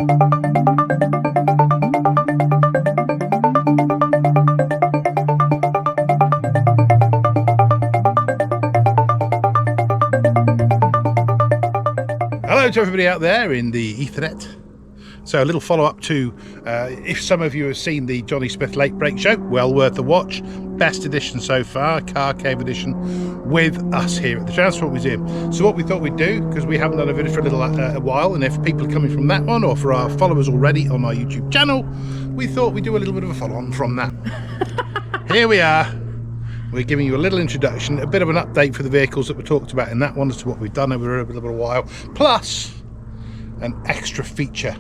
Hello to everybody out there in the Ethernet. So a little follow-up to, if some of you have seen the Johnny Smith Late Break Show, well worth a watch. Best edition so far, Car Cave edition, with us here at the Transport Museum. So what we thought we'd do, because we haven't done a video for a while, and if people are coming from that one, or for our followers already on our YouTube channel, we thought we'd do a little bit of a follow-on from that. Here we are. We're giving you a little introduction, a bit of an update for the vehicles that were talked about in that one as to what we've done over a little while, plus an extra feature.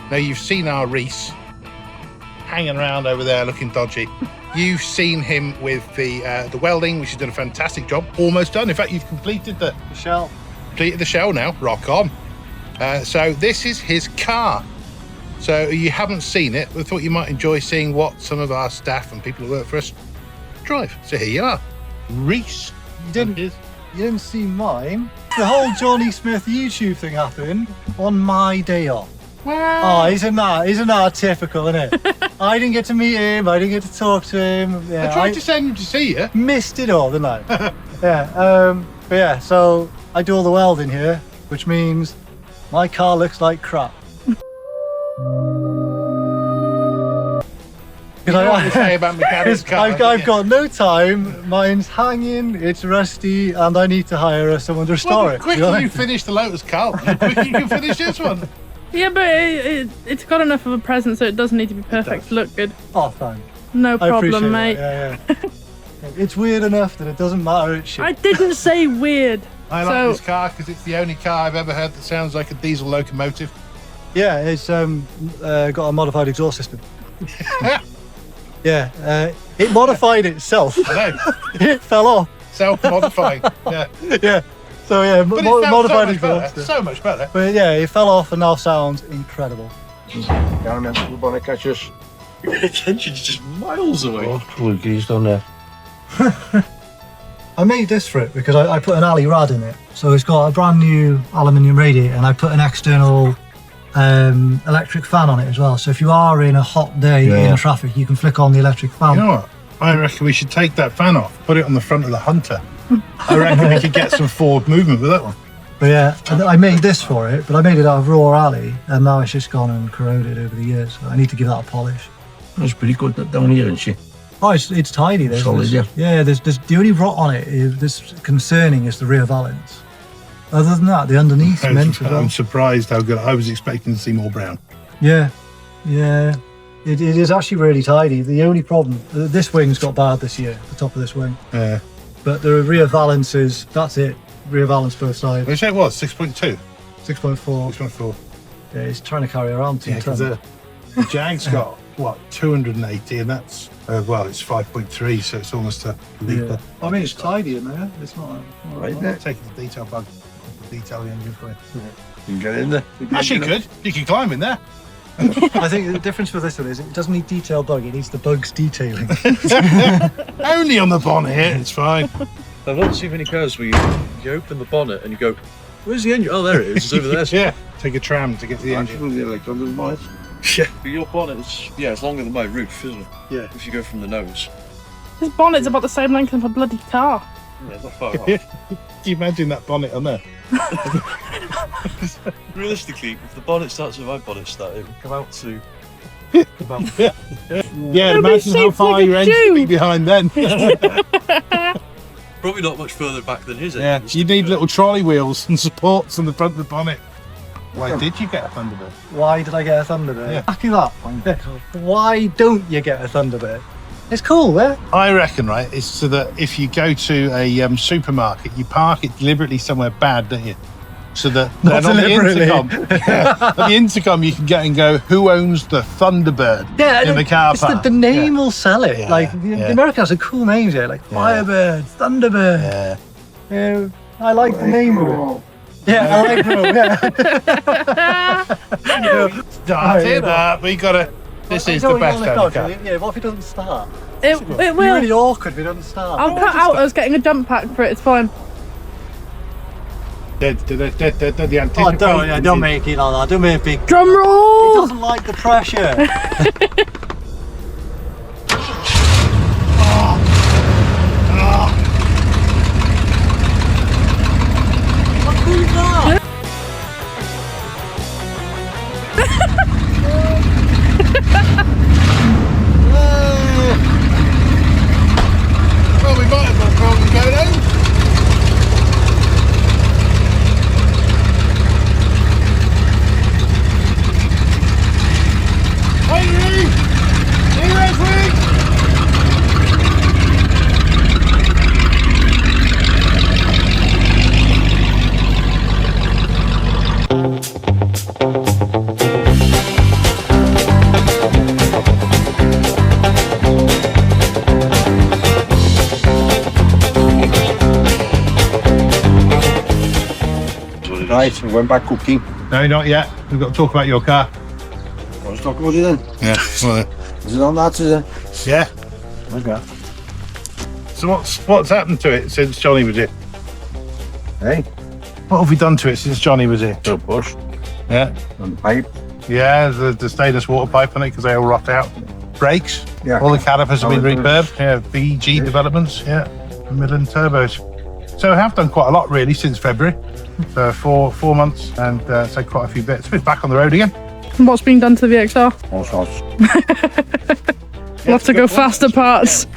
Now you've seen our Reese hanging around over there looking dodgy. You've seen him with the welding, which has done a fantastic job. Almost done. In fact, you've completed the shell. Completed the shell now. Rock on. So this is his car. So you haven't seen it, but I thought you might enjoy seeing what some of our staff and people who work for us drive. So here you are, Reese. You didn't see mine. The whole Johnny Smith YouTube thing happened on my day off. Wow. Oh, isn't that typical, isn't it? I didn't get to meet him, I didn't get to talk to him. Yeah, I tried to send him to see you. Missed it all, didn't I? Yeah, but yeah, so I do all the welding here, which means my car looks like crap. You know what they say about mechanics cars. I've got no time, mine's hanging, it's rusty, and I need to hire someone to restore it. The quicker you finish the Lotus Carlton, the quicker you can finish this one. Yeah, but it's got enough of a presence so it doesn't need to be perfect to look good. Oh, thanks. No problem, mate. Yeah. It's weird enough that it doesn't matter. It's shit. I didn't say weird. I like this car because it's the only car I've ever heard that sounds like a diesel locomotive. Yeah, it's got a modified exhaust system. Yeah, it modified itself. I know. It fell off. Self-modifying. Yeah. Yeah. So yeah, but modified exhaust. So much better. But yeah, it fell off and now sounds incredible. Down there, the bonnet catches. Your attention's just miles away. Oh, Lucky's done there. I made this for it because I put an alley rad in it. So it's got a brand new aluminium radiator and I put an external electric fan on it as well. So if you are in a hot day in traffic, you can flick on the electric fan. You know what? I reckon we should take that fan off, put it on the front of the Hunter. I reckon we could get some forward movement with that one. But yeah, I made this for it, but I made it out of raw alley and now it's just gone and corroded over the years. So I need to give that a polish. That's pretty good that down here, isn't she? Oh, it's tidy. Solid, yeah. Yeah, there's the only rot on it is concerning is the rear valance. Other than that, the underneath is meant as well. I'm surprised how good. I was expecting to see more brown. Yeah. It is actually really tidy. The only problem, this wing's got bad this year, the top of this wing. Yeah. But the rear valance is, that's it. Rear valance both sides. Which it was 6.2. 6.4. 6.4. Yeah, he's trying to carry around 2 tons. The Jag's got what 280, and that's well, it's 5.3, so it's almost a litre. Yeah. I mean, it's tidy in there. It's not right there. Taking the detail bug, detail the engine for you. You can get in there. Actually, could you can climb in there. I think the difference with this one is it doesn't need detail bug, it needs the bugs detailing. Only on the bonnet here, it's fine. I've not seen many cars where you open the bonnet and you go, where's the engine? Oh, there it is, it's over there. Yeah, take a tram to get to the engine. The electronic bonnet. Yeah, but your bonnet is, it's longer than my roof, isn't it? Yeah. If you go from the nose. This bonnet's about the same length of a bloody car. Yeah, not far off. Can you imagine that bonnet on there? Realistically, if the bonnet starts with my bonnet start, it would come out to about... Yeah, imagine how far your engine would be behind then. Probably not much further back than his Yeah, engine. you need little trolley wheels and supports on the front of the bonnet. Why did you get a Thunderbird? Why did I get a Thunderbird? Yeah. Exactly that point. Why don't you get a Thunderbird? It's cool, yeah? I reckon, right, it's so that if you go to a supermarket, you park it deliberately somewhere bad, don't you? So that Not then on deliberately. the intercom you can get and go, who owns the Thunderbird in the car park? The name will sell it. Yeah, Like, the Americana has a cool names here, like Firebird, Thunderbird. Yeah. I like the name of it. Yeah, I like it. Yeah. Start it up. We got to This is the best ever car. Yeah, what if it doesn't start? It It'd be will. really awkward if it doesn't start. I'll cut out us getting a jump pack for it. It's fine. The Oh, don't make it like that. Don't make a big. Drum It roll. doesn't like the pressure. What cool is that? Well, we might have got problems going home. Hey, you! See you next week! Right, we went back cooking. No, not yet. We've got to talk about your car. I was talking about it then. Yeah, well, Is it on that, is it? yeah. Okay. So what's happened to it since Johnny was here? Hey, What have we done to it since Johnny was here? so push Yeah, on the pipe. yeah. The stainless water pipe on it because they all rot out. Brakes. Yeah. All the calipers have been Calipers. refurbed. Yeah, VG developments. Yeah, Midland turbos. So we have done quite a lot really since February. So 4 months and so quite a few bits. We're back on the road again. What's being done to the VXR? All sorts. We'll have to go faster parts.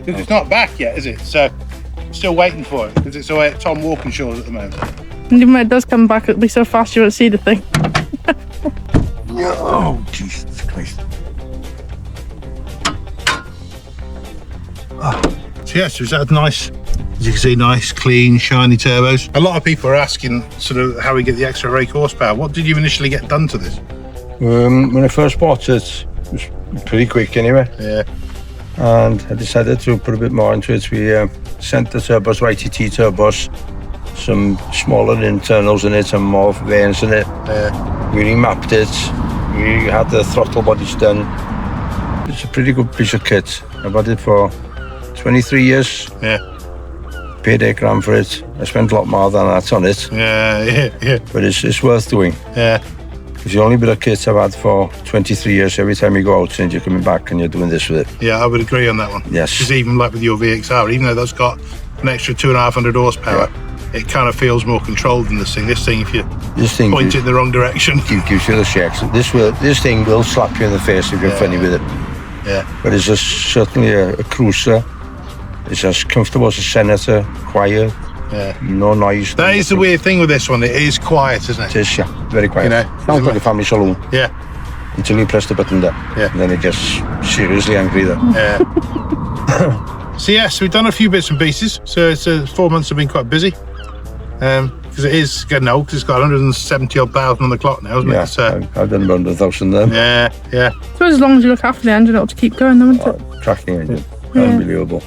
It's not back yet, is it? So we're still waiting for it because it's away at Tom Walkinshaw's at the moment. And even when it does come back, it'll be so fast you won't see the thing. Oh, Jesus Christ. So yes, it's had nice, as you can see, nice, clean, shiny turbos. A lot of people are asking sort of how we get the extra rake horsepower. What did you initially get done to this? When I first bought it was pretty quick anyway. Yeah. And I decided to put a bit more into it. We sent the turbos, YTT turbos, some smaller internals in it and more vanes in it. We remapped it. We had the throttle bodies done. It's a pretty good piece of kit. I've had it for 23 years. Yeah. Paid £8 for it. I spent a lot more than that on it, Yeah. but it's worth doing. Yeah. It's the only bit of kit I've had for 23 years. Every time you go out and you're coming back and you're doing this with it. Yeah, I would agree on that one. Yes. Because even like with your VXR, even though that's got an extra 2,500 horsepower, it kind of feels more controlled than this thing. This thing, if you This thing point it in the wrong direction. gives you the shakes. This thing will slap you in the face if you're funny with it. Yeah. But it's certainly a cruiser. It's as comfortable as a Senator, quiet, Yeah. no noise. That is the weird thing with this one. It is quiet, isn't It it? is, yeah, very quiet. You know, Sounds like a family saloon Yeah. until you press the button there. Yeah. And then it gets seriously angry there. Yeah. So yes, we've done a few bits and pieces. So it's 4 months have been quite busy. Because it is getting old. 'Cause it's got 170 odd thousand on the clock now, isn't Yeah, it? So, I've done around 1,000 there. yeah. I suppose as long as you look after the engine, it'll keep going, though, won't it? Tracking engine, Yeah. unbelievable.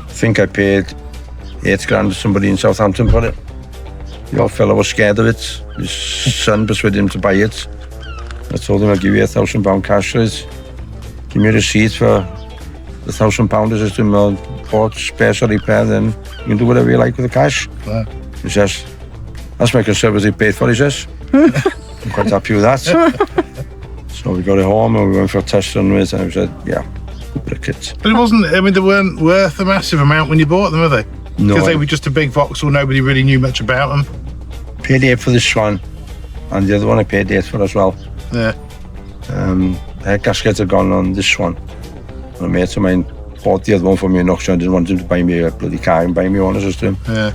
I think I paid £8 to somebody in Southampton for it. The old fellow was scared of it. His son persuaded him to buy it. I told him I'll give you £1,000 cash for it. Give me a receipt for the £1,000. I said to him, "Well, bought spares or repair, then you can do whatever you like with the cash." Wow. He says, "That's my conservative paid for," he says. I'm quite happy with that. So we got it home and we went for a test run with it, and I said, yeah, good bit of kit. But it wasn't, I mean, they weren't worth a massive amount when you bought them, were they? No, Because they were just a big Vauxhall, nobody really knew much about them. paid 8 for this one, and the other one I paid 8 for as well. Yeah. The gasket had gone on this one. And a mate of mine bought the other one for me in auction. I didn't want him to buy me a bloody car and buy me one, I said to him. Yeah.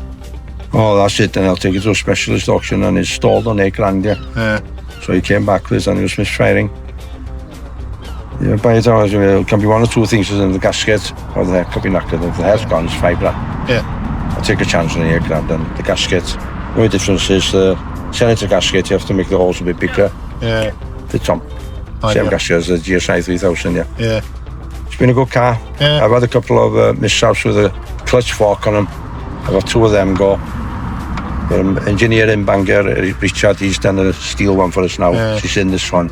Oh, that's it, then I'll take it to a specialist auction, and it's stalled on £8, yeah. Yeah. So he came back with it and it was misfiring. Yeah, by the time it can be one or two things, in the gasket or the head could be knackered. If the head's gone, it's £5. Yeah. I'll take a chance on the £8 and the gasket. The only difference is the Senator gasket, you have to make the holes a bit bigger. Yeah. The top. Oh, Same yeah. gasket as the GSI 3000, yeah. Yeah. It's been a good car. Yeah. I've had a couple of mishaps with a clutch fork on them. I've got 2 of them go. But engineer in Bangor, Richard, he's done a steel one for us now. Yeah. She's in this one.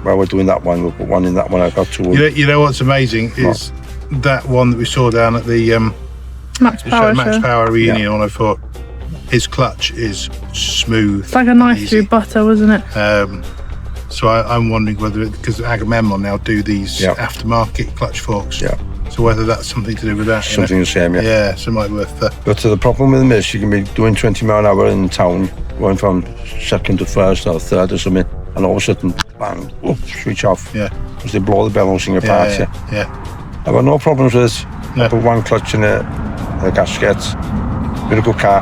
While we're doing that one, we'll put one in that one. I've got two. You know what's amazing is that one that we saw down at the Max Power reunion. And I thought his clutch is smooth. It's like a knife through butter, wasn't it? So I'm wondering whether, because Agamemnon now do these aftermarket clutch forks. Yeah. So whether that's something to do with that. Something the same, yeah. Yeah, so it might be worth the... But the problem with them is you can be doing 20 mile an hour in town, going from second to first or third or something, and all of a sudden, bang, switch off. Yeah. Because they blow the balancing apart. Yeah. I've got no problems with it. I put one clutch in it, a gasket, bit of good car.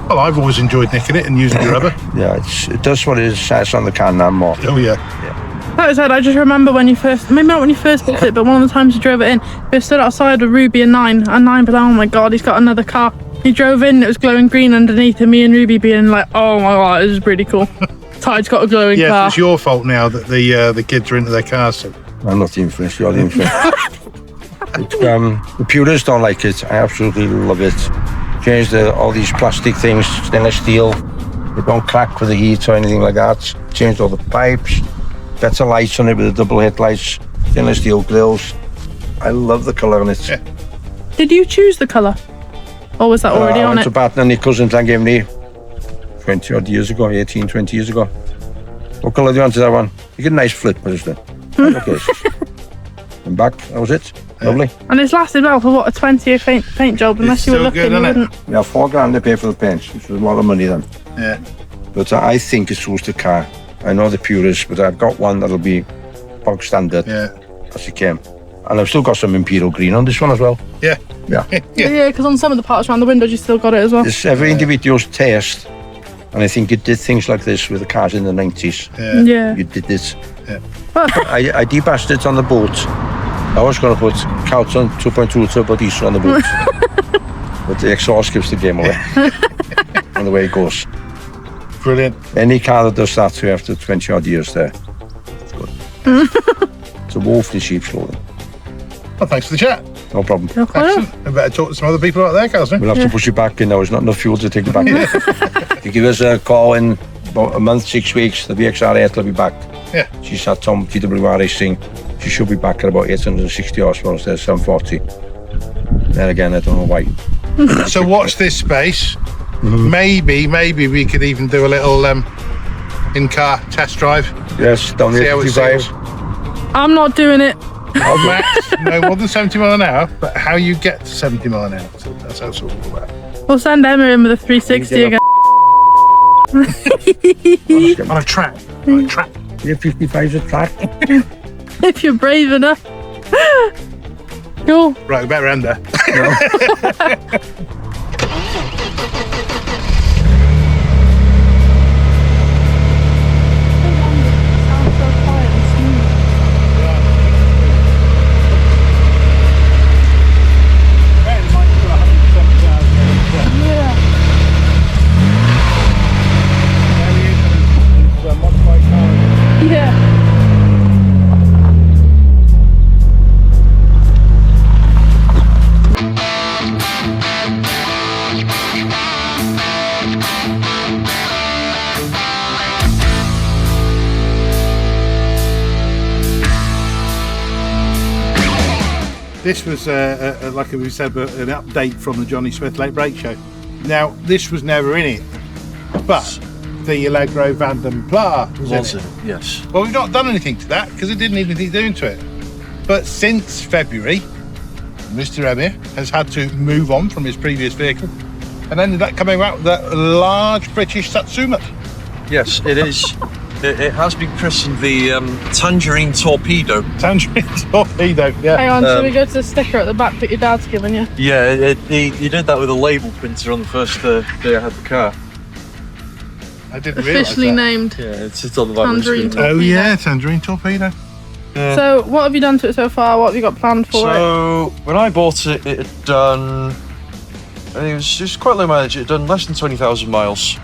Well, I've always enjoyed nicking it and using the rubber. Yeah, it does what it says on the can now more. Oh, yeah. That was it. I just remember when you first, maybe not when you first bought it, but one of the times you drove it in, we stood outside with Ruby and Nine, but oh my god, he's got another car. He drove in, it was glowing green underneath, and me and Ruby being like, oh my god, this is pretty cool. Tide's got a glowing car. Yeah, it's your fault now that the kids are into their cars. So. I'm not the influence, you're the influence. The purists don't like it. I absolutely love it. Changed all these plastic things, stainless steel. They don't crack with the heat or anything like that. Changed all the pipes. Better lights on it with the double headlights, stainless steel grills. I love the colour on it. Yeah. Did you choose the colour? Or was that already on it? I went to Baton and Nichols and Llangefni 20 odd years ago, 18, 20 years ago. What colour do you want to that one? You get a nice flip, but it's okay. And back, that was it. Lovely. And it's lasted well for what, a 20-year paint job, unless you were lucky, you wouldn't. Yeah, $4,000 to pay for the paint, which was a lot of money then. Yeah. But I think it suits the car. I know the purists, but I've got one that'll be bog standard as it came. And I've still got some Imperial Green on this one as well. Yeah. Yeah. Yeah, because on some of the parts around the windows you still got it as well. It's every individual's taste. And I think you did things like this with the cars in the 90s. Yeah. You did this. Yeah. I debashed it on the boat. I was going to put Carlton 2.2 turbo diesel on the boat. But the exhaust gives the game away. And the way it goes. Brilliant. Any car that does that to you after 20 odd years there, it's good. It's a woefully cheap slogan. Well, thanks for the chat. No problem. Excellent. I better talk to some other people out there, Carlson. We'll have to push it back in now. There's not enough fuel to take it back. If you give us a call in about a month, 6 weeks, the VXR8 will be back. Yeah. She's had Tom TWR racing. She should be back at about 860 horsepower instead of 740. Then again, I don't know why. So watch this space. Maybe we could even do a little in-car test drive. Yes, down See the how it 55. I'm not doing it. Max, no more than 70 mile an hour, but how you get to 70 mile an hour. So that's how it's all about. We'll send Emma in with a 360 again. On a track. On a track. Yeah, 55's a track. If you're brave enough. Cool. Right, we better end there. This was, like we said, an update from the Johnny Smith Late Break Show. Now, this was never in it, but the Allegro Vanden Pla was in it. Yes. Well, we've not done anything to that because it didn't need anything doing to it. But since February, Mr. Emir has had to move on from his previous vehicle and ended up coming out with a large British Satsuma. Yes, it is. It has been christened the Tangerine Torpedo. Tangerine Torpedo, yeah. Hang on, shall we go to the sticker at the back that your dad's given you? Yeah, he did that with a label printer on the first day I had the car. I didn't realise Officially that. named. Yeah, it's on the back of the Tangerine screen. Oh yeah, Tangerine Torpedo. So, what have you done to it so far? What have you got planned for it? So, when I bought it, it had done... it was quite low mileage. It had done less than 20,000 miles.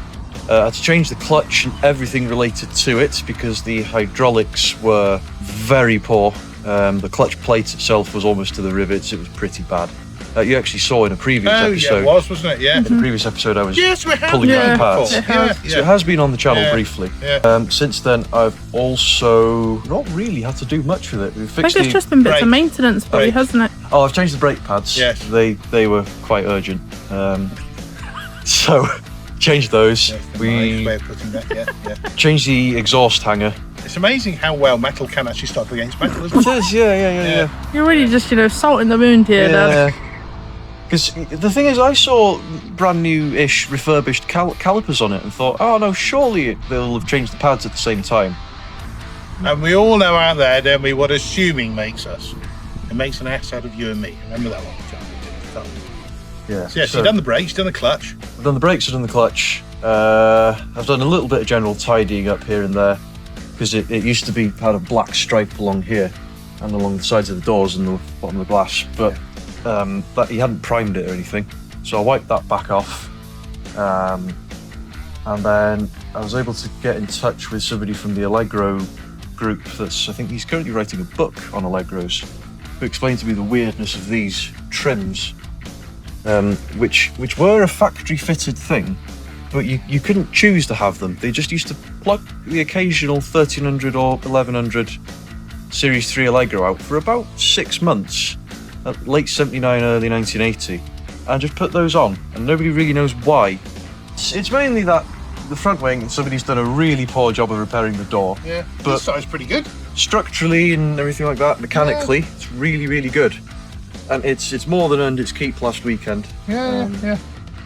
I had to change the clutch and everything related to it because the hydraulics were very poor. The clutch plate itself was almost to the rivets. It was pretty bad. You actually saw in a previous episode. Yeah, it was, wasn't it? Yeah. In a previous episode, I was Yes, we have. pulling out parts. Yeah. So it has been on the channel briefly. Yeah. Since then, I've also not really had to do much with it. We I fixed think it's just been bits of maintenance for you, hasn't it? Oh, I've changed the brake pads. Yes. They were quite urgent. So changed those. Yes, the we nice way of putting that. Yeah. changed the exhaust hanger. It's amazing how well metal can actually stop against metal, isn't it? It is, yeah. You're really just, salt in the wound here, Dad. Because the thing is, I saw brand new-ish refurbished calipers on it and thought, oh no, surely they'll have changed the pads at the same time. And we all know out there, don't we, what assuming makes us. It makes an ass out of you and me. Remember that one? Yeah. So yes, you've done the brakes, you've done the clutch. I've done the brakes, I've done the clutch. I've done a little bit of general tidying up here and there, because it used to be had a black stripe along here and along the sides of the doors and the bottom of the glass, but that he hadn't primed it or anything, so I wiped that back off, and then I was able to get in touch with somebody from the Allegro group. I think he's currently writing a book on Allegros, who explained to me the weirdness of these trims, which were a factory fitted thing, but you couldn't choose to have them. They just used to plug the occasional 1300 or 1100 Series 3 Allegro out for about 6 months, late 79, early 1980, and just put those on, and nobody really knows why. It's mainly that the front wing, somebody's done a really poor job of repairing the door. Yeah, but this side's pretty good. Structurally and everything like that, mechanically, it's really, really good. And it's more than earned its keep last weekend. Yeah.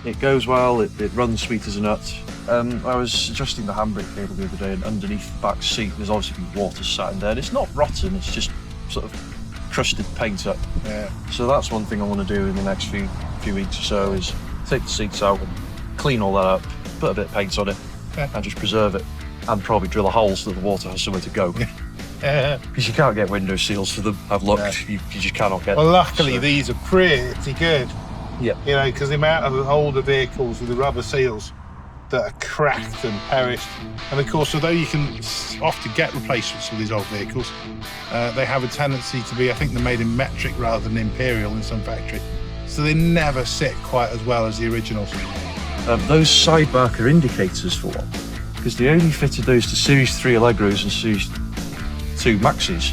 It goes well, it runs sweet as a nut. I was adjusting the handbrake cable the other day, and underneath the back seat there's obviously been water sat in there, and it's not rotten, it's just sort of crusted paint up. Yeah. So that's one thing I want to do in the next few weeks or so, is take the seats out and clean all that up, put a bit of paint on it, and just preserve it, and probably drill a hole so that the water has somewhere to go. Because you can't get window seals for them. I've looked, you just cannot get Well, them. luckily these are pretty good. Yeah. Because the amount of older vehicles with the rubber seals that are cracked and perished, and of course, although you can often get replacements for these old vehicles, they have a tendency to be, I think they're made in metric rather than imperial in some factory, so they never sit quite as well as the originals. Those side marker indicators, for one, because they only fitted those to Series 3 Allegros and Series 2 Maxis.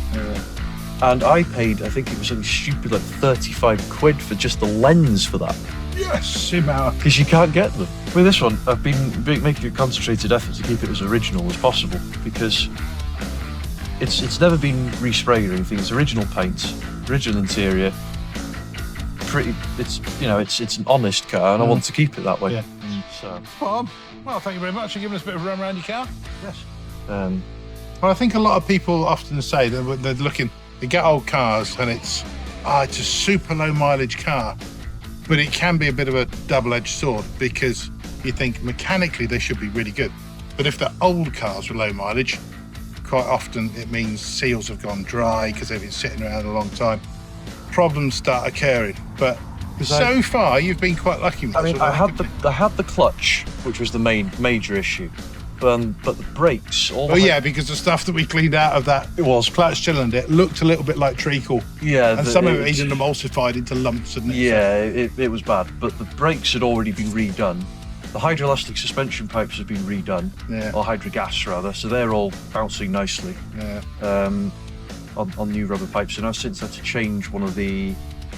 And I paid, I think it was something stupid like 35 quid for just the lens for that. Yes, Because you can't get them. With this one, I've been making a concentrated effort to keep it as original as possible, because it's never been resprayed or anything. It's original paint, original interior. It's an honest car, and I want to keep it that way. Yeah. So, well, thank you very much for giving us a bit of a run around your car. yes. Well, I think a lot of people often say that they're looking, they get old cars and it's a super low mileage car, but it can be a bit of a double-edged sword, because you think mechanically they should be really good, but if they're old cars with low mileage, quite often it means seals have gone dry because they've been sitting around a long time. Problems start occurring, but so far you've been quite lucky with this. I had the clutch, which was the major issue. But the brakes, because the stuff that we cleaned out of that clutch cylinder, it looked a little bit like treacle. Yeah, and some of it even emulsified into lumps, didn't it? Yeah, it was bad. But the brakes had already been redone. The hydroelastic suspension pipes have been redone, or hydrogas rather, so they're all bouncing nicely. On new rubber pipes. And I've since had to change one of the.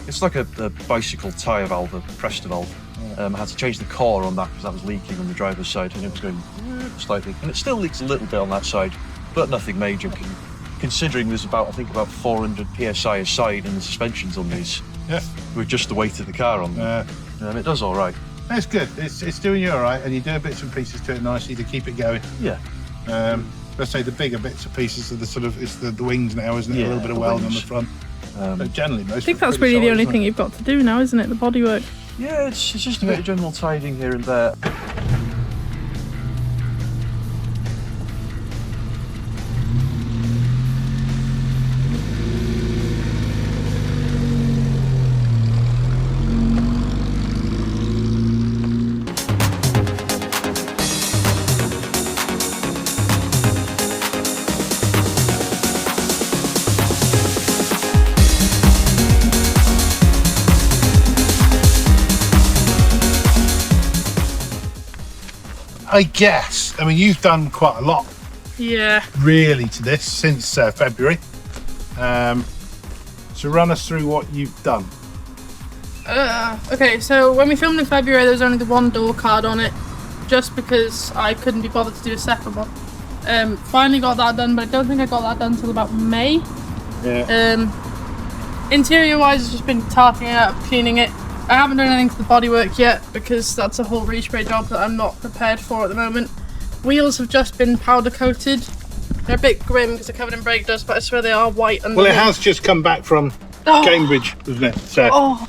It's like a bicycle tyre valve, a Presta valve. I had to change the core on that because that was leaking on the driver's side, and it was going slightly, and it still leaks a little bit on that side, but nothing major, considering there's about 400 psi a side, and the suspensions on these with just the weight of the car on them. It does all right. It's good. It's doing you all right, and you do bits and pieces to it nicely to keep it going. Yeah. Let's say the bigger bits and pieces are the sort of, it's the wings now, isn't it? A little bit of welding on the front. But generally, most. I think that's really the only thing you've got to do now, isn't it? The bodywork. Yeah, it's just a bit of general tidying here and there. I guess, I mean, you've done quite a lot Yeah. really to this since February. So run us through what you've done. Okay, so when we filmed in February, there was only the one door card on it, just because I couldn't be bothered to do a second one. Finally got that done, but I don't think I got that done until about May. Yeah. Interior wise, it's just been tarting it up, cleaning it. I haven't done anything to the bodywork yet because that's a whole respray job that I'm not prepared for at the moment. Wheels have just been powder coated. They're a bit grim because they're covered in brake dust, but I swear they are white underneath. Well, it has just come back from Cambridge, doesn't it? So. Oh,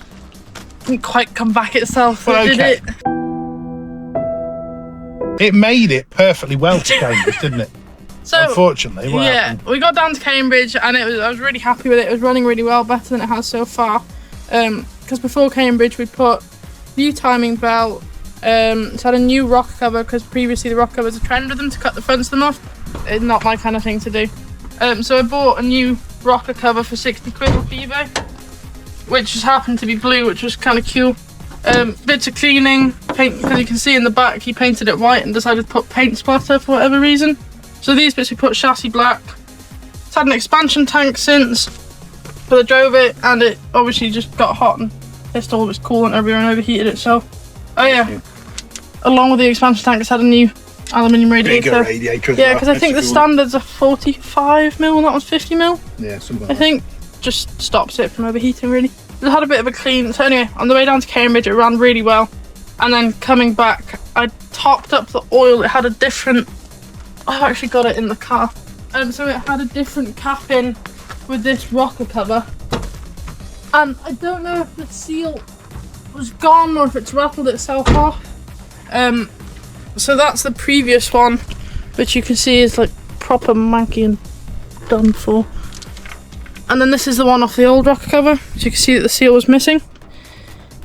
didn't quite come back itself, Well, did okay. it? It made it perfectly well to Cambridge, didn't it? So, unfortunately, what happened? we got down to Cambridge and I was really happy with it. It was running really well, better than it has so far. Because before Cambridge, we put new timing belt. It's had a new rocker cover because previously the rocker was a trend with them to cut the fronts of them off. It's not my kind of thing to do. So I bought a new rocker cover for 60 quid off eBay, which just happened to be blue, which was kind of cute. Bits of cleaning, paint, because you can see in the back he painted it white and decided to put paint splatter for whatever reason. So these bits we put chassis black. It's had an expansion tank since, but I drove it and it obviously just got hot and pissed all of its coolant everywhere and overheated itself. Oh yeah, along with the expansion tank it's had a new aluminium radiator. Bigger radiator as Yeah, well. because I think the standards are 45mm and that one's 50mm. Yeah, something I like think just stops it from overheating really. It had a bit of a clean. So anyway, on the way down to Cambridge it ran really well, and then coming back I topped up the oil. It had a different, I've actually got it in the car. So it had a different cap in with this rocker cover, and I don't know if the seal was gone or if it's rattled itself off. So that's the previous one, which you can see is like proper manky and done for. And then this is the one off the old rocker cover, so you can see that the seal was missing.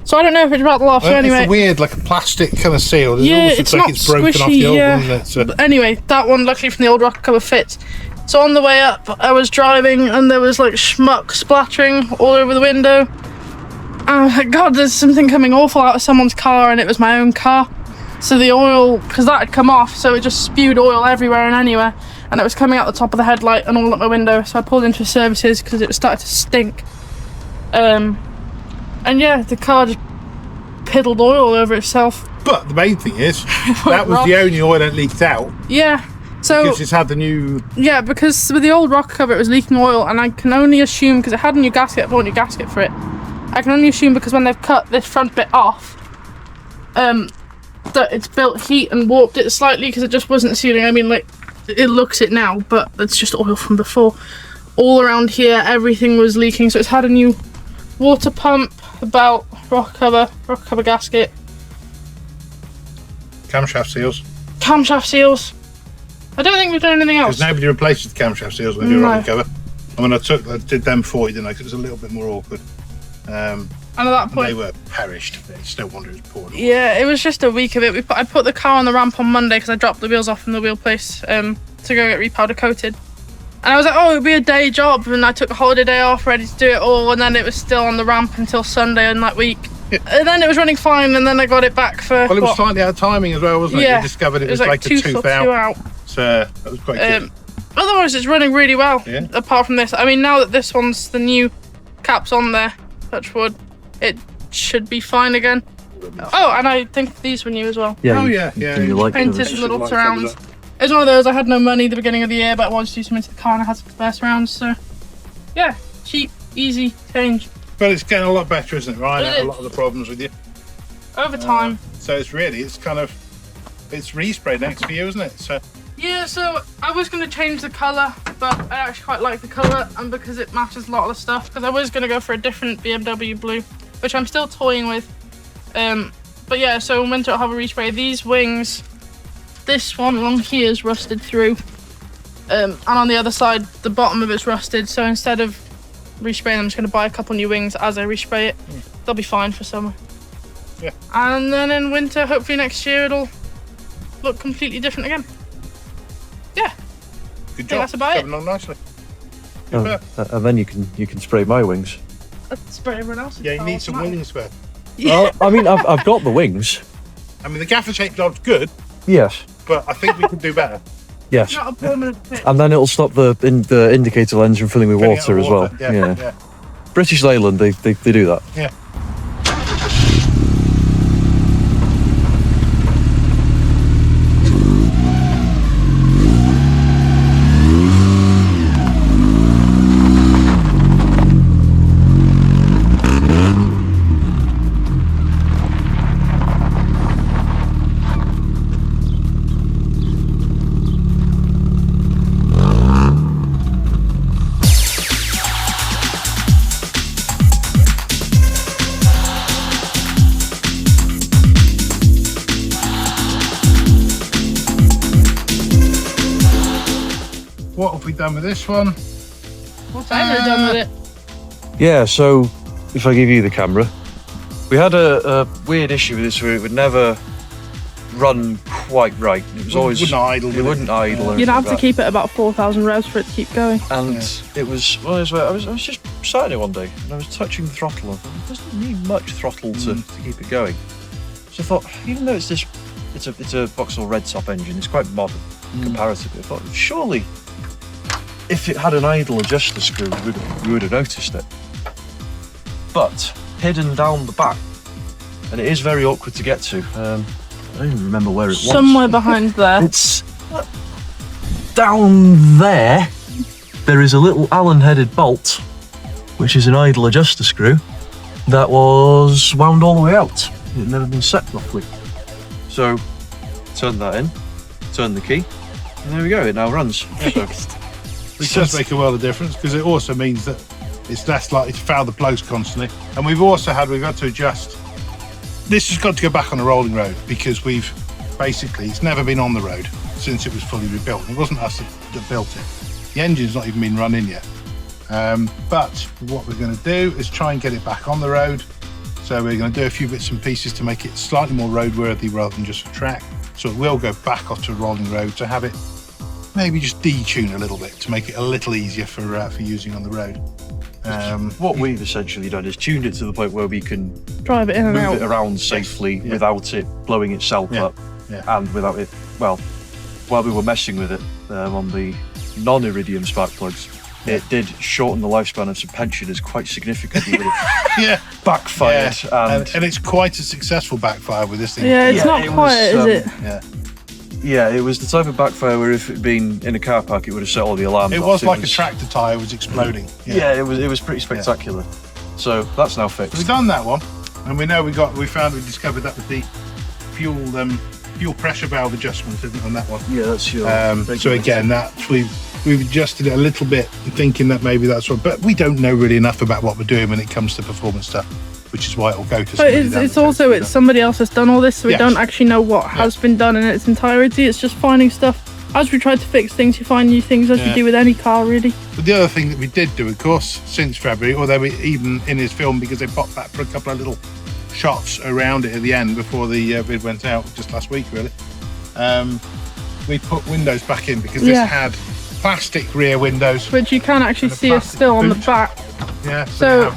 So I don't know if it's rattled off. Well, so anyway, it's a weird, like a plastic kind of seal. It yeah, almost it's looks like not it's broken squishy, off the old yeah. one, isn't it? So, But anyway, that one luckily from the old rocker cover fits. So on the way up, I was driving and there was like schmuck splattering all over the window. And I was like, God, there's something coming awful out of someone's car, and it was my own car. So the oil, because that had come off, so it just spewed oil everywhere and anywhere. And it was coming out the top of the headlight and all up my window. So I pulled into services because it started to stink. And yeah, the car just piddled oil all over itself. but the main thing is, that was the only oil that leaked out. Yeah. So Because it's had the new... yeah, because with the old rocker cover it was leaking oil, and I can only assume, because it had a new gasket, I bought a new gasket for it. I can only assume because when they've cut this front bit off, that it's built heat and warped it slightly because it just wasn't sealing. I mean, like, it looks it now, but it's just oil from before. All around here, everything was leaking, so it's had a new water pump, a belt, rocker cover gasket, camshaft seals. camshaft seals. I don't think we've done anything else. Because nobody replaces the camshaft seals when they do a rocker cover. I mean, I did them for you, didn't I? 'Cause it was a little bit more awkward. And at that point, They were perished. It's no wonder it was poured. yeah, it was just a week of it. I put the car on the ramp on Monday because I dropped the wheels off from the wheel place to go get repowder coated. And I was like, oh, it'll be a day job. And I took a holiday day off, ready to do it all. And then it was still on the ramp until Sunday in that week. Yeah. And then it was running fine. And then I got it back for, Well, it was what? slightly out of timing as well, wasn't it? Yeah. You discovered it was like like a tooth out. out. So that was quite good. Otherwise, it's running really well. Yeah. Apart from this. I mean, now that this one's the new caps on there, touch wood, it should be fine again. Oh, and I think these were new as well. Yeah. Oh, yeah, yeah. Do you like Painted those? little like surrounds. some It was one of those, I had no money at the beginning of the year, but I wanted to do something to the car and I had some spare surrounds, so yeah, cheap, easy change. But it's getting a lot better, isn't it? Right, It out a is. lot of the problems with you. Over time. So it's respray next for you, isn't it? So Yeah, so I was going to change the colour, but I actually quite like the colour, and because it matches a lot of the stuff, because I was going to go for a different BMW blue, which I'm still toying with. But yeah, so in winter I'll have a respray. These wings, this one along here is rusted through, and on the other side the bottom of it's rusted, so instead of respraying I'm just going to buy a couple new wings as I respray it. They'll be fine for summer. Yeah. And then in winter, hopefully next year, it'll look completely different again. Yeah. good job. that's about It's coming along nicely. Oh, and then you can spray my wings. Let's spray everyone else's. Yeah, you car need some automatic. wings for. Well, I mean, I've got the wings. I mean, the gaffer shape job's good, Yes. but I think we could do better. Yes. Not a permanent fix. And then it'll stop the indicator lens from filling with Filling water up as well. with water, yeah. British Leyland, they do that. Yeah. What have we done with this one? What's Anna done with it? Yeah, so if I give you the camera, we had a weird issue with this where it would never run quite right. It was always wouldn't idle. It wouldn't idle. or You'd have anything to keep it about 4,000 revs for it to keep going. like that. And it was one of those where I was just sat in it one day and I was touching the throttle. I thought, it doesn't need much throttle to keep it going. So I thought, even though it's a Vauxhall red top engine, it's quite modern comparatively. I thought, surely if it had an idle adjuster screw, we would have noticed it. But hidden down the back, and it is very awkward to get to. I don't even remember where it was. Somewhere behind there. It's down there. There is a little Allen-headed bolt, which is an idle adjuster screw, that was wound all the way out. It had never been set properly. So, turn that in, turn the key, and there we go. It now runs. So, It does make a world of difference because it also means that it's less likely to foul the blows constantly. And we've had to adjust. This has got to go back on the rolling road because it's never been on the road since it was fully rebuilt. It wasn't us that built it. The engine's not even been run in yet. But what we're going to do is try and get it back on the road. So we're going to do a few bits and pieces to make it slightly more roadworthy rather than just a track. So it will go back off to a rolling road to have it maybe just detune a little bit to make it a little easier for using on the road. what we've essentially done is tuned it to the point where we can Drive it in and move out. it around safely without it blowing itself up, and without it, well, while we were messing with it on the non-iridium spark plugs, it did shorten the lifespan of some pensioners quite significantly. But it backfired, and it's quite a successful backfire with this thing. Yeah, it's not quiet, is it? Yeah, it was the type of backfire where if it had been in a car park, it would have set all the alarms it off. was like a tractor tyre was exploding. It was pretty spectacular. So that's now fixed. We've done that one, and we discovered that was the fuel pressure valve adjustment, isn't it, on that one? Yeah, that's your. So again, we've adjusted it a little bit, thinking that maybe that's what. But we don't know really enough about what we're doing when it comes to performance stuff, which is why it will go to. But it's somebody else has done all this, so we don't actually know what has been done in its entirety. It's just finding stuff. As we try to fix things, you find new things, as you do with any car, really. But the other thing that we did do, of course, since February, although we even in his film, because they popped back for a couple of little shots around it at the end before the vid went out just last week, really. We put windows back in because this had plastic rear windows, which you can actually see are still on the back. Yeah. So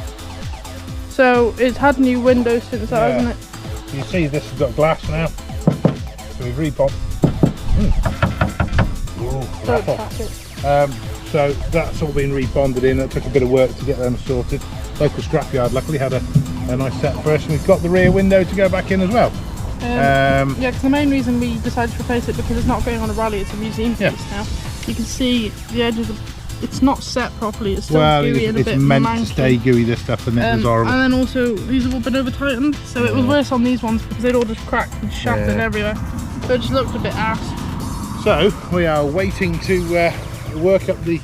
it's had new windows since that, hasn't it? You see, this has got glass now. So we've rebonded. So that's all been rebonded in. It took a bit of work to get them sorted. Local scrapyard luckily had a nice set for us, and we've got the rear window to go back in as well. Because the main reason we decided to replace it, because it's not going on a rally, it's a museum piece now. You can see the edges it's not set properly, it's still gooey and a bit it's meant manky. to stay gooey, this stuff, and it was horrible. And then also these have all been over tightened, so it was worse on these ones because they'd all just cracked and shattered everywhere. So it just looked a bit ass. So we are waiting to work up the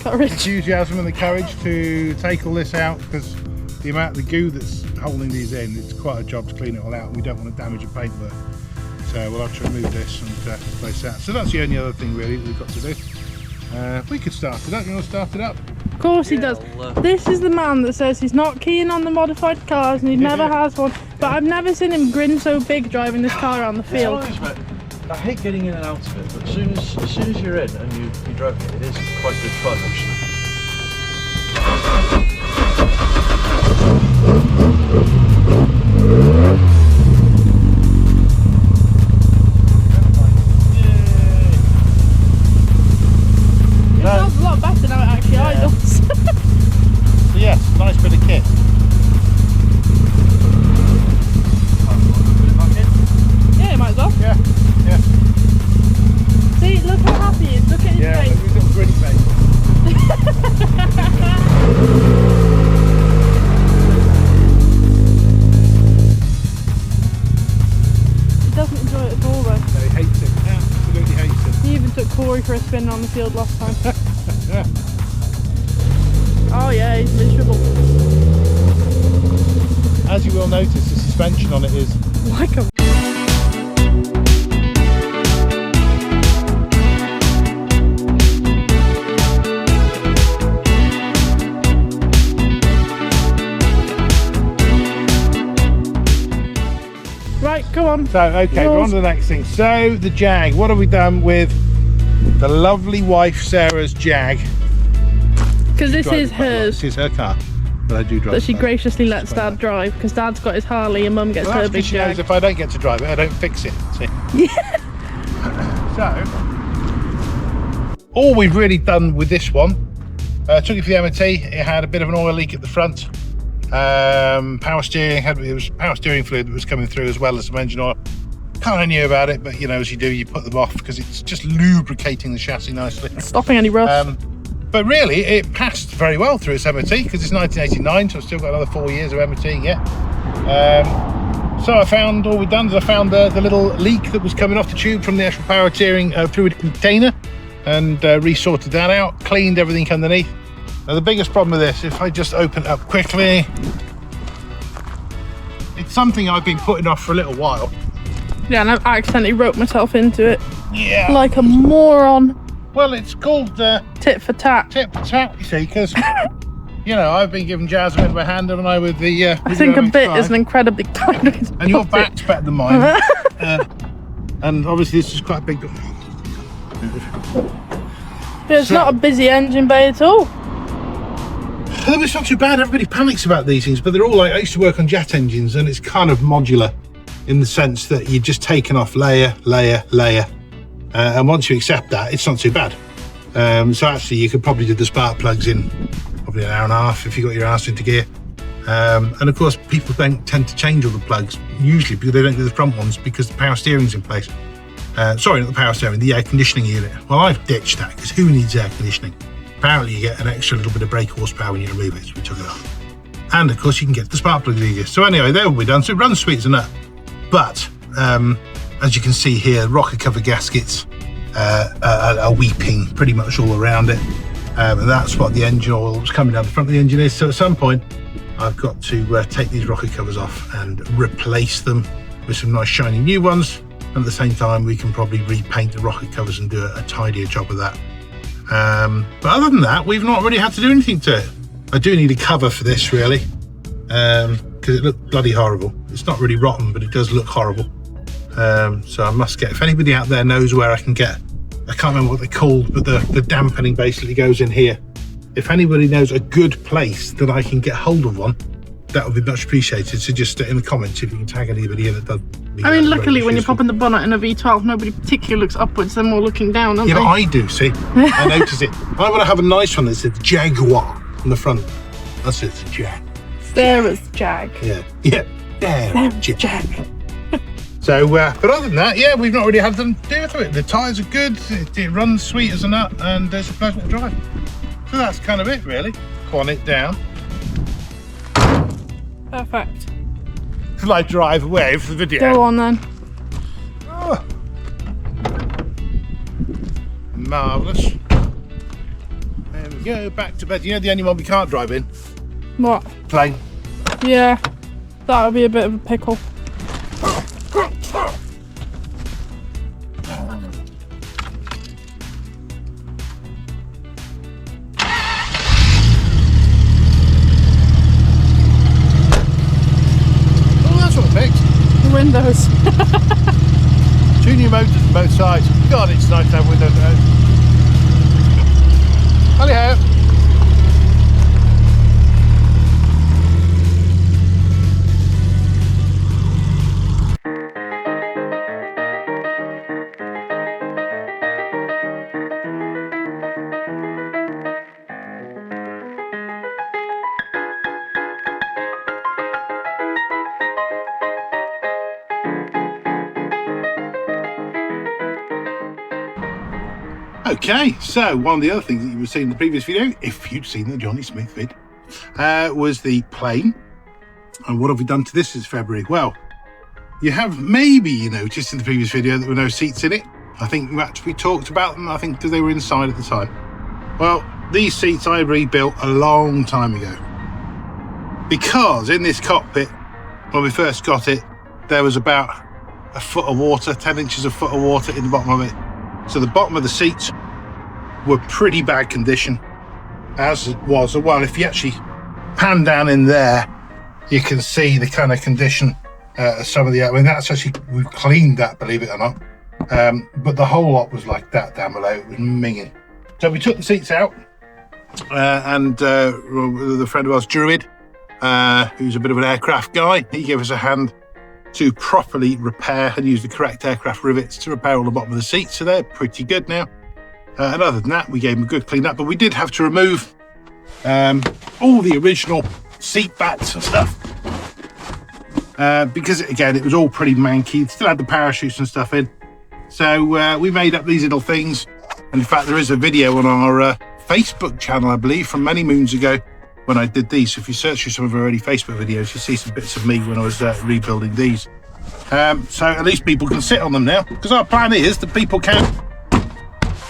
enthusiasm and the courage to take all this out, because the amount of the goo that's holding these in, it's quite a job to clean it all out, and we don't want to damage the paintwork. So we'll have to remove this and replace that. So that's the only other thing really we've got to do. We could start it up. You want to start it up? Of course he does. This is the man that says he's not keen on the modified cars and he never has one. But I've never seen him grin so big driving this car around the field. I hate getting in and out of it, but as soon as you're in and you drive it, it is quite good fun actually. spinning on the field last time. Oh yeah, he's miserable. As you will notice, the suspension on it is Like a... Right, go on. So, okay, we're on to the next thing. So, the Jag. What have we done with the lovely wife Sarah's Jag? Because this is hers. This is her car, but I do drive. That she graciously lets Dad drive, because Dad's got his Harley and Mum gets Well, her that's big because she knows Jag. if I don't get to drive it, I don't fix it. See? Yeah. So, all we've really done with this one, took it for the MOT. It had a bit of an oil leak at the front. Power steering it was power steering fluid that was coming through, as well as some engine oil. Kind of knew about it, but you know, as you do, you put them off because it's just lubricating the chassis nicely, Stopping any rust. but really it passed very well through its MOT because it's 1989, so I've still got another 4 years of MOTing yet. So I found, all we've done is I found the little leak that was coming off the tube from the actual power steering fluid container, and resorted that out, cleaned everything underneath. Now the biggest problem with this, if I just open it up quickly, it's something I've been putting off for a little while. Yeah, and I've accidentally roped myself into it. Yeah. Like a moron. Well, it's called Tit for tat. tip for tat, you see, because you know, I've been giving Jazz a bit of a hand, haven't I, with the I think a bit is an incredibly kind way to and your put it. back's better than mine. And obviously this is quite a big. Yeah, it's not a busy engine bay at all. It's not too bad. Everybody panics about these things, but they're all like, I used to work on jet engines, and it's kind of modular in the sense that you're just taking off layer, and once you accept that, it's not too bad. So actually, you could probably do the spark plugs in probably an hour and a half if you got your ass into gear. And of course, people don't tend to change all the plugs usually because they don't do the front ones because the power steering's in place. Sorry, not the power steering, the air conditioning unit. Well, I've ditched that because who needs air conditioning? Apparently you get an extra little bit of brake horsepower when you remove it, so we took it off. And of course you can get the spark plugs easier. So anyway, there will be done. So it runs sweet as a nut. But as you can see here, rocker cover gaskets are weeping pretty much all around it. And that's what the engine oil that's coming down the front of the engine is. So at some point I've got to take these rocker covers off and replace them with some nice shiny new ones. And at the same time, we can probably repaint the rocker covers and do a tidier job of that. But other than that, we've not really had to do anything to it. I do need a cover for this, really, because it looked bloody horrible. It's not really rotten, but it does look horrible. So I must get, if anybody out there knows where I can get, I can't remember what they're called, but the dampening basically goes in here. If anybody knows a good place that I can get hold of one, that would be much appreciated. So just in the comments, if you can tag anybody in that does. I mean, luckily when you're popping the bonnet in a V12, nobody particularly looks upwards, they're more looking down, aren't Yeah, they? but I do, see. I notice it. I want to have a nice one that says Jaguar on the front. That's it, it's a Jag. Sarah's Jag. Yeah, there, Jag. So, but other than that, yeah, we've not really had them do with it. The tyres are good, it runs sweet as a nut, and it's a pleasant drive. So that's kind of it, really. On it down. Perfect. Shall I drive away for the video? Go on then. Oh. Marvellous. There we go, back to bed. You know the only one we can't drive in? What? Plane. Yeah, that would be a bit of a pickle. Windows. 2 new motors on both sides. God, it's nice to have windows out. Hello. Okay, so one of the other things that you were seeing in the previous video, if you'd seen the Johnny Smith vid, was the plane. And what have we done to this this February? Well, you have maybe noticed in the previous video that there were no seats in it. I think we talked about them, I think, because they were inside at the time. Well, these seats I rebuilt a long time ago. Because in this cockpit, when we first got it, there was about a foot of water, 10 inches of foot of water in the bottom of it. So the bottom of the seats were pretty bad condition, as it was. Well, if you actually pan down in there, you can see the kind of condition of some of the, I mean, that's actually, we've cleaned that, believe it or not. But the whole lot was like that down below. It was minging. So we took the seats out, and the friend of ours, Druid, who's a bit of an aircraft guy, he gave us a hand to properly repair and use the correct aircraft rivets to repair all the bottom of the seats. So they're pretty good now. And other than that, we gave them a good clean up, but we did have to remove all the original seat backs and stuff. Because again, it was all pretty manky. It still had the parachutes and stuff in. So we made up these little things. And in fact, there is a video on our Facebook channel, I believe, from many moons ago when I did these. So if you search for some of our early Facebook videos, you'll see some bits of me when I was rebuilding these. So at least people can sit on them now, because our plan is that people can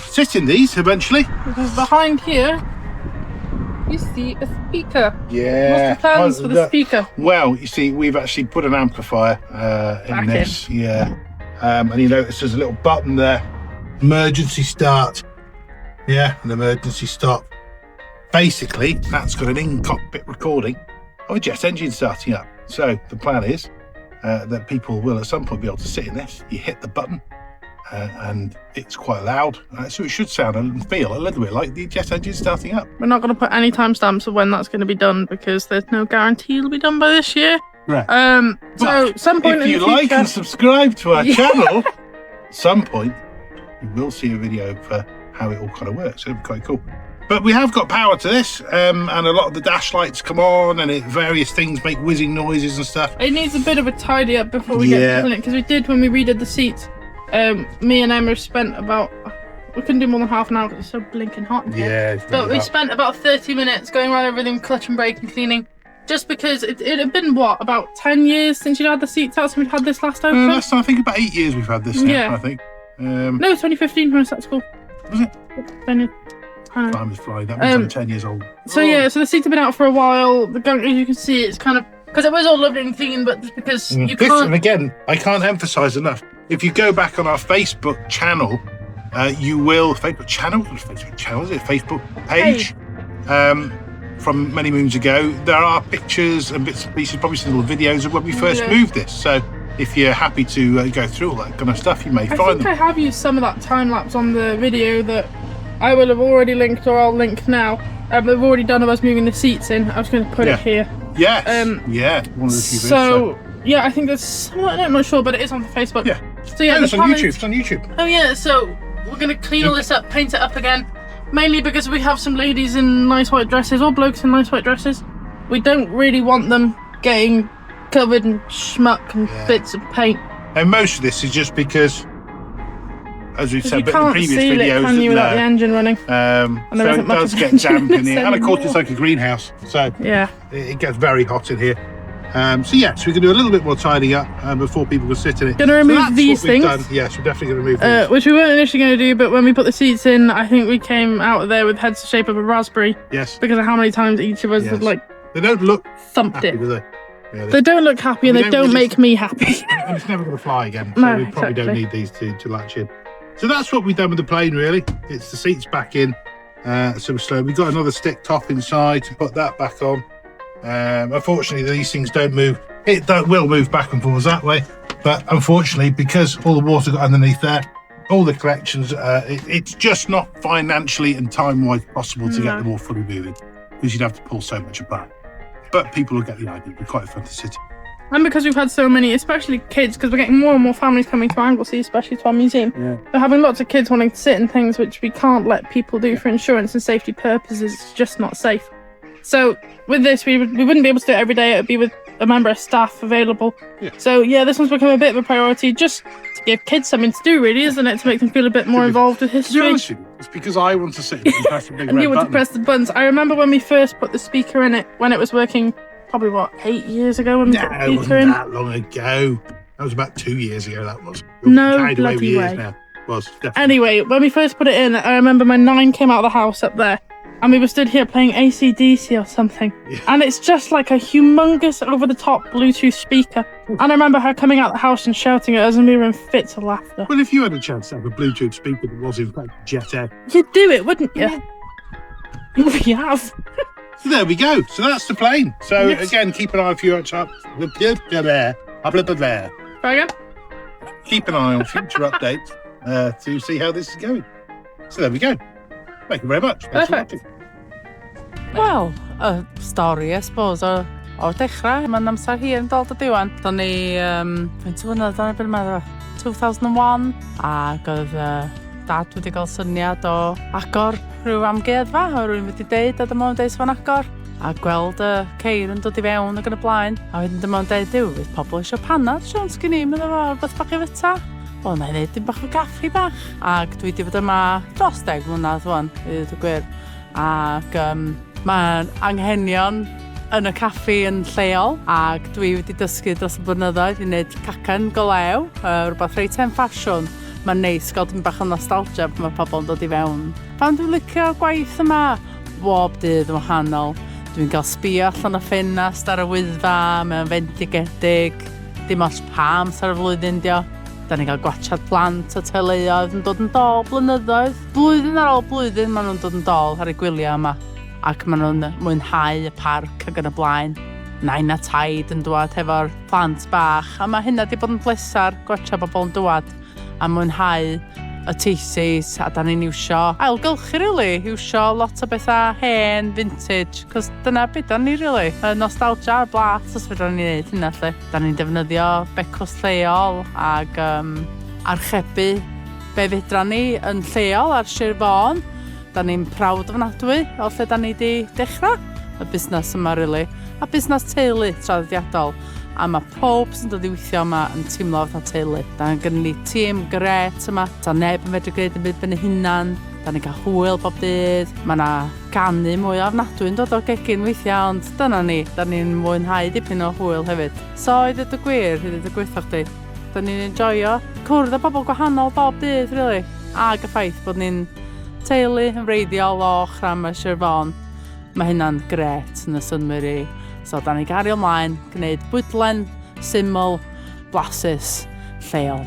sit in these eventually. Because behind here, you see a speaker. Yeah. What's the plans for the speaker? Well, you see, we've actually put an amplifier in this. Yeah. And you notice there's a little button there. Emergency start. Yeah, an emergency stop. Basically, that's got an in-cockpit recording of a jet engine starting up. So the plan is that people will at some point be able to sit in this. You hit the button and it's quite loud. So it should sound and feel a little bit like the jet engine starting up. We're not going to put any timestamps of when that's going to be done because there's no guarantee it'll be done by this year. Right. So some point if in you the future, like and subscribe to our channel, at some point you will see a video for how it all kind of works. It'll be quite cool. But we have got power to this, and a lot of the dash lights come on, and various things make whizzing noises and stuff. It needs a bit of a tidy up before we get to it, because we did when we redid the seats. Me and Emma spent about, we couldn't do more than half an hour because it's so blinking hot in here. Yeah. But we spent about 30 minutes going around everything, clutch and brake and cleaning. Just because it had been, what, about 10 years since you'd had the seats out, so we'd had this last open? I think about 8 years we've had this now, I think. No, 2015 when I was at school. Was it? Time is flying. That means I'm 10 years old. So yeah, so the seats have been out for a while. The gunk, as you can see, it's kind of, because it was all lovely and clean, but just because you can't... And again, I can't emphasise enough. If you go back on our Facebook channel, you will... Facebook channel? Is it? Facebook page? From many moons ago, there are pictures and bits and pieces, probably some little videos of when we first moved this. So if you're happy to go through all that kind of stuff, you may find them. I think I have used some of that time lapse on the video that I will have already linked, or I'll link now. We've already done of us moving the seats in. I was going to put it here. Yes. Yeah. One of the few so yeah, I think there's someone, I'm not sure, but it is on Facebook. Yeah. So yeah, it's on YouTube. It's on YouTube. Oh yeah. So we're going to clean all this up, paint it up again. Mainly because we have some ladies in nice white dresses, or blokes in nice white dresses. We don't really want them getting covered in schmuck and bits of paint. And most of this is just because, as we've said in the previous videos, you can't see it, without the engine running. So it does get damp in here. And of course it's like a greenhouse, so yeah, it gets very hot in here. So yeah, so we can do a little bit more tidying up before people can sit in it. Gonna remove these things. Yes, we're definitely gonna remove these. Which we weren't initially going to do, but when we put the seats in, I think we came out of there with heads the shape of a raspberry. Yes. Because of how many times each of us had like they don't look thumped happy, it. do they? Yeah, they don't look happy, and they don't make me happy. And it's never gonna fly again. So No, we probably don't need these to latch in. So that's what we've done with the plane, really. It's the seats back in. So we've got another stick top inside to put that back on. Unfortunately, these things don't move. It will move back and forwards that way, but unfortunately, because all the water got underneath there, all the collections, it's just not financially and time-wise possible to get them all fully moving, because you'd have to pull so much apart. But people will get the idea. It'd be quite fun to sit in. And because we've had so many, especially kids, because we're getting more and more families coming to Anglesey, especially to our museum. Yeah. We're having lots of kids wanting to sit in things which we can't let people do for insurance and safety purposes. It's just not safe. So with this, we wouldn't be able to do it every day. It would be with a member of staff available. Yeah. So yeah, this one's become a bit of a priority, just to give kids something to do, really, isn't it? To make them feel a bit more involved with history. It's because I want to sit and press the big and red you want button. to press the buttons. I remember when we first put the speaker in it, when it was working, probably what, 8 years ago when we put the speaker in? It wasn't that long ago. That was about 2 years ago, that was. No bloody way. Was, definitely. Anyway, when we first put it in, I remember my 9 came out of the house up there. And we were stood here playing AC/DC or something. Yeah. And it's just like a humongous over-the-top Bluetooth speaker. And I remember her coming out the house and shouting at us and we were in fits of laughter. Well, if you had a chance to have a Bluetooth speaker that was in fact Jet Air. You'd do it, wouldn't you? We have. So there we go. So that's the plane. So Yes. again, keep an eye for you Try again? Keep an eye on future updates to see how this is going. So there we go. Thank you very much. Thanks for Perfect. watching. Wel, y stori, I suppose, o'r dechrau, mae'n amser hir yn dod o diwan. Do'n ni, faint o flynedd, do'n i'n meddwl, 2001, ac oedd dad wedi cael syniad o agor rhyw amgueddfa, o rwy'n wedi deud, a dyma o'n deud sfo'n agor, a gweld y ceir yn dod i fewn ac yn y blaen, a wedyn dyma o'n deud, fydd pobl eisiau panad, siwns gen i, meddwl fo, rhywbeth bach i fyta. Wel, na i ddeud dim bach o gaffi bach, ac dwi wedi bod yma dros 10 mlynedd wan, i ddweud y gwir, ac Mae'n anghenion yn y caffi yn lleol ac dwi wedi dysgu dros y blynyddoedd i wneud cacan go lew, rhywbeth reit hen ffasiwn. Mae'n neis gael dim bach o nostalgia pan mae pobl yn dod i fewn. Pan dwi'n licio gwaith yma, bob dydd yn wahanol. Dwi'n cael sbio allan o ffenast ar y wyddfa, mae'n fendigedig, dim ots pa amser y flwyddyn dio. Da ni'n cael gwachad plant a teuluoedd yn dod yn dol blynyddoedd. Blwyddyn ar ôl blwyddyn maen nhw'n dod yn dol ar y gwyliau yma. Ac maen nhw'n mwynhau y parc ac yn y blaen. Nain a taid yn dod hefo'r plant bach. A mae hynna wedi bod yn blesar gwachio bobl yn dod a mwynhau y teisis. A da ni'n iwsio ailgylchu, really. Iwsio lot o bethau hen, vintage. Cos dyna beth da ni, really. Nostalgia ar blas os fydda ni'n neud hynna, lle. Da ni'n defnyddio becws lleol ac archebu be fedra ni yn lleol ar Sir Fôn. Da ni'n prawd ofnadwy o lle da ni wedi dechrau y busnes yma, really. A busnes teulu traddodiadol. A mae pob sy'n dod i weithio yma yn teimlo fatha teulu. Da gen ni tîm gret yma. Da neb yn medru gwneud yn byd ben eu hunan. Da ni'n cael hwyl bob dydd. Mae yna ganu mwy o ofnadwy yn dod o gegin weithiau, ond dyna ni. Da ni'n mwynhau dipyn o hwyl hefyd. So, i ddweud y gwir, i ddweud y gweithio chdi. Da ni'n enjoyo cwrdd â bobl gwahanol bob dydd, really. Ag y ffaith bod ni'n teulu yn reiddiol o chram y Sir Fôn. Mae hynna'n gret yn y synwyr i. So, da ni gario ymlaen, gwneud bwydlen, syml, blasus, lleol.